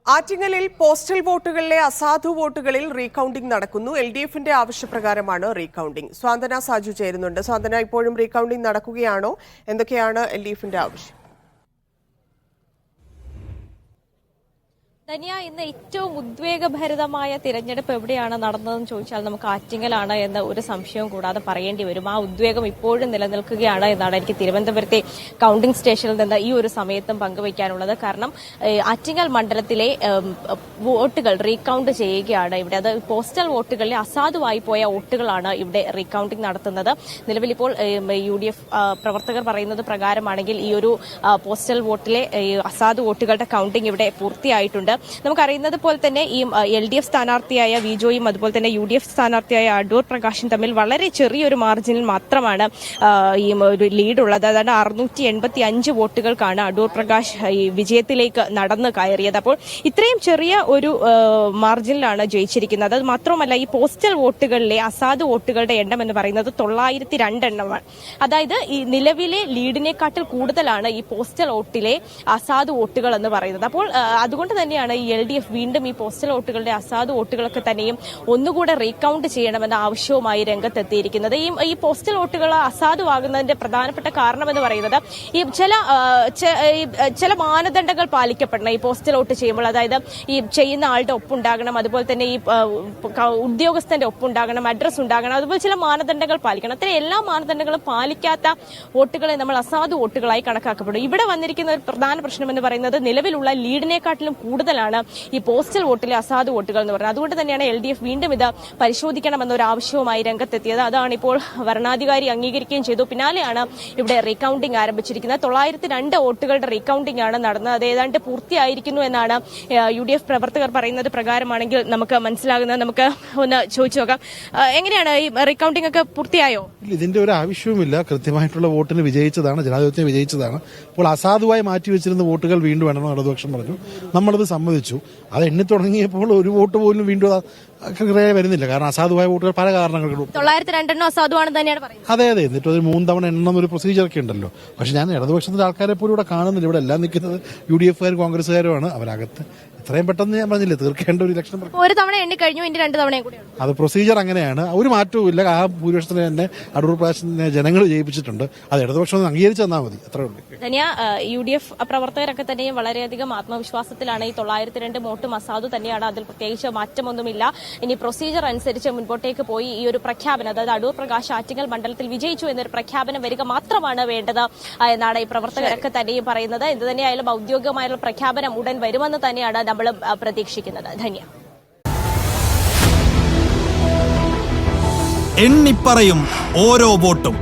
ആറ്റിങ്ങലിൽ postal വോട്ടുകളിലെ അസാധു വോട്ടുകളിൽ recounting നടക്കുന്നു. LDFന്റെ ആവശ്യപ്രകാരമാണ് recounting. സ്വാന്തന Saju ചേരുന്നുണ്ട്. സ്വാന്തന, ഇപ്പോഴും റീകൗണ്ടിംഗ് നടക്കുകയാണോ? എന്തൊക്കെയാണ് LDFന്റെ ആവശ്യം? ധന്യ, ഇന്ന് ഏറ്റവും ഉദ്വേഗഭരിതമായ തിരഞ്ഞെടുപ്പ് എവിടെയാണ് നടന്നതെന്ന് ചോദിച്ചാൽ നമുക്ക് ആറ്റിങ്ങലാണ് എന്ന ഒരു സംശയവും കൂടാതെ പറയേണ്ടി വരും. ആ ഉദ്വേഗം ഇപ്പോഴും നിലനിൽക്കുകയാണ് എന്നാണ് എനിക്ക് തിരുവനന്തപുരത്തെ കൌണ്ടിംഗ് സ്റ്റേഷനിൽ നിന്ന് ഈ ഒരു സമയത്തും പങ്കുവയ്ക്കാനുള്ളത്. കാരണം ആറ്റിങ്ങൽ മണ്ഡലത്തിലെ വോട്ടുകൾ റീകൗണ്ട് ചെയ്യുകയാണ് ഇവിടെ. അത് പോസ്റ്റൽ വോട്ടുകളിലെ അസാധുവായി പോയ വോട്ടുകളാണ് ഇവിടെ റീകൗണ്ടിംഗ് നടത്തുന്നത്. നിലവിൽ ഇപ്പോൾ UDF പ്രവർത്തകർ പറയുന്നത് പ്രകാരമാണെങ്കിൽ ഈ ഒരു പോസ്റ്റൽ വോട്ടിലെ അസാധു വോട്ടുകളുടെ കൌണ്ടിംഗ് ഇവിടെ പൂർത്തിയായിട്ടുണ്ട്. നമുക്കറിയുന്നത് പോലെ തന്നെ ഈ LDF സ്ഥാനാർത്ഥിയായ വിജോയും അതുപോലെ തന്നെ UDF സ്ഥാനാർത്ഥിയായ അടൂർ പ്രകാശും തമ്മിൽ വളരെ ചെറിയൊരു മാർജിനിൽ മാത്രമാണ് ഈ ഒരു ലീഡുള്ളത്. അതായത് 685 വോട്ടുകൾക്കാണ് അടൂർ പ്രകാശ് ഈ വിജയത്തിലേക്ക് നടന്നു കയറിയത്. അപ്പോൾ ഇത്രയും ചെറിയ ഒരു മാർജിനിലാണ് ജയിച്ചിരിക്കുന്നത്. അത് മാത്രമല്ല, ഈ പോസ്റ്റൽ വോട്ടുകളിലെ അസാധു വോട്ടുകളുടെ എണ്ണം എന്ന് പറയുന്നത് 902 എണ്ണമാണ്. അതായത് ഈ നിലവിലെ ലീഡിനെക്കാട്ടിൽ കൂടുതലാണ് ഈ പോസ്റ്റൽ വോട്ടിലെ അസാധു വോട്ടുകൾ എന്ന് പറയുന്നത്. അപ്പോൾ അതുകൊണ്ട് തന്നെയാണ് ഈ LDF വീണ്ടും ഈ പോസ്റ്റൽ വോട്ടുകളുടെ അസാധു വോട്ടുകളൊക്കെ തന്നെയും ഒന്നുകൂടെ റീകൗണ്ട് ചെയ്യണമെന്ന ആവശ്യവുമായി രംഗത്തെത്തിയിരിക്കുന്നത്. ഈ പോസ്റ്റൽ വോട്ടുകൾ അസാധുവാകുന്നതിന്റെ പ്രധാനപ്പെട്ട കാരണം എന്ന് പറയുന്നത് ഈ ചില മാനദണ്ഡങ്ങൾ പാലിക്കപ്പെടണം ഈ പോസ്റ്റൽ വോട്ട് ചെയ്യുമ്പോൾ. അതായത് ഈ ചെയ്യുന്ന ആളുടെ ഒപ്പുണ്ടാകണം, അതുപോലെ തന്നെ ഈ ഉദ്യോഗസ്ഥന്റെ ഒപ്പുണ്ടാകണം, അഡ്രസ് ഉണ്ടാകണം, അതുപോലെ ചില മാനദണ്ഡങ്ങൾ പാലിക്കണം. അത്തരം എല്ലാ മാനദണ്ഡങ്ങളും പാലിക്കാത്ത വോട്ടുകളെ നമ്മൾ അസാധു വോട്ടുകളായി കണക്കാക്കപ്പെടും. ഇവിടെ വന്നിരിക്കുന്ന ഒരു പ്രധാന പ്രശ്നം എന്ന് പറയുന്നത് നിലവിലുള്ള ലീഡിനെക്കാട്ടിലും കൂടുതലാണ് ഈ പോസ്റ്റൽ വോട്ടിലെ അസാധു വോട്ടുകൾ എന്ന് പറയുന്നത്. അതുകൊണ്ട് തന്നെയാണ് LDF വീണ്ടും ഇത് പരിശോധിക്കണമെന്നൊരു ആവശ്യവുമായി രംഗത്തെത്തിയത്. അതാണ് ഇപ്പോൾ വരണാധികാരി അംഗീകരിക്കുകയും ചെയ്തു. പിന്നാലെയാണ് ഇവിടെ റീകൗണ്ടിംഗ് ആരംഭിച്ചിരിക്കുന്നത്. 902 വോട്ടുകളുടെ റീകൗണ്ടിംഗ് ആണ് നടന്നത്. അത് ഏതാണ്ട് പൂർത്തിയായിരിക്കുന്നു എന്നാണ് UDF പ്രവർത്തകർ പറയുന്നത് പ്രകാരമാണെങ്കിൽ നമുക്ക് മനസ്സിലാകുന്നത്. നമുക്ക് ഒന്ന് ചോദിച്ചു നോക്കാം, എങ്ങനെയാണ് ഈ റീകൗണ്ടിംഗ് ഒക്കെ പൂർത്തിയായോ? ഇതിന്റെ ഒരു ആവശ്യവുമില്ല. കൃത്യമായിട്ടുള്ള വോട്ടിന് വിജയിച്ചതാണ്, ജനാധിപത്യം വിജയിച്ചതാണ്. അപ്പോൾ അസാധുവായി മാറ്റിവെച്ചിരുന്ന വോട്ടുകൾ വീണ്ടും വേണമെന്ന് ഇടതുപക്ഷം പറഞ്ഞു. നമ്മളത് സമ്മതിച്ചു. അത് എണ്ണി തുടങ്ങിയപ്പോൾ ഒരു വോട്ട് പോലും വീണ്ടും വരുന്നില്ല. കാരണം അസാധുവായ വോട്ടുകൾ പല കാരണങ്ങളും 902 അസാധുവാണെന്ന് തന്നെയാണ് പറയുന്നത്. അതെ, എന്നിട്ട് ഒരു 3 തവണ എണ്ണം ഒരു പ്രൊസീജിയറൊക്കെ ഉണ്ടല്ലോ. പക്ഷെ ഞാൻ ഇടതുപക്ഷത്തിന്റെ ആൾക്കാരെ പോലും ഇവിടെ കാണുന്നില്ല. ഇവിടെ എല്ലാം നിൽക്കുന്നത് UDFകാരും കോൺഗ്രസുകാരുമാണ്. അവരകത്ത് ഇത്രയും പെട്ടെന്ന് ഞാൻ പറഞ്ഞില്ലേ തീർക്കേണ്ട ഒരു ഇലക്ഷൻ ഒരു തവണ എണ്ണി കഴിഞ്ഞു, ഇനി 2 തവണയും കൂടി. അത് പ്രൊസീജിയർ അങ്ങനെയാണ്. ഒരു മാറ്റവും ഇല്ല. ആ ഭൂരിപക്ഷത്തിന് തന്നെ അടൂർ പ്രകാശിനെ ജനങ്ങൾ ജയിപ്പിച്ചിട്ടുണ്ട്. അത് ഇടതുപക്ഷം അംഗീകരിച്ചു തന്നാൽ മതി, അത്രേ ഉള്ളൂ. ധന്യ, UDF പ്രവർത്തകരൊക്കെ തന്നെയും വളരെയധികം ആത്മവിശ്വാസത്തിലാണ്. ഈ 902 വോട്ടും അസാധു തന്നെയാണ്. അതിൽ പ്രത്യേകിച്ച് മാറ്റമൊന്നുമില്ല. ഇനി പ്രൊസീജിയർ അനുസരിച്ച് മുൻപോട്ടേക്ക് പോയി ഈ ഒരു പ്രഖ്യാപനം, അതായത് അടൂർ പ്രകാശ് ആറ്റിങ്ങൽ മണ്ഡലത്തിൽ വിജയിച്ചു എന്നൊരു പ്രഖ്യാപനം വരിക മാത്രമാണ് വേണ്ടത് എന്നാണ് ഈ പ്രവർത്തകരൊക്കെ തന്നെയും പറയുന്നത്. എന്ത് തന്നെയായാലും ഔദ്യോഗികമായുള്ള പ്രഖ്യാപനം ഉടൻ വരുമെന്ന് തന്നെയാണ് നമ്മൾ പ്രതീക്ഷിക്കുന്നത്. ധന്യ. എണ്ണിപ്പറയും ഓരോ വോട്ടും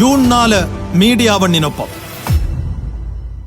ജൂൺ 4 മീഡിയ 1-നൊപ്പം.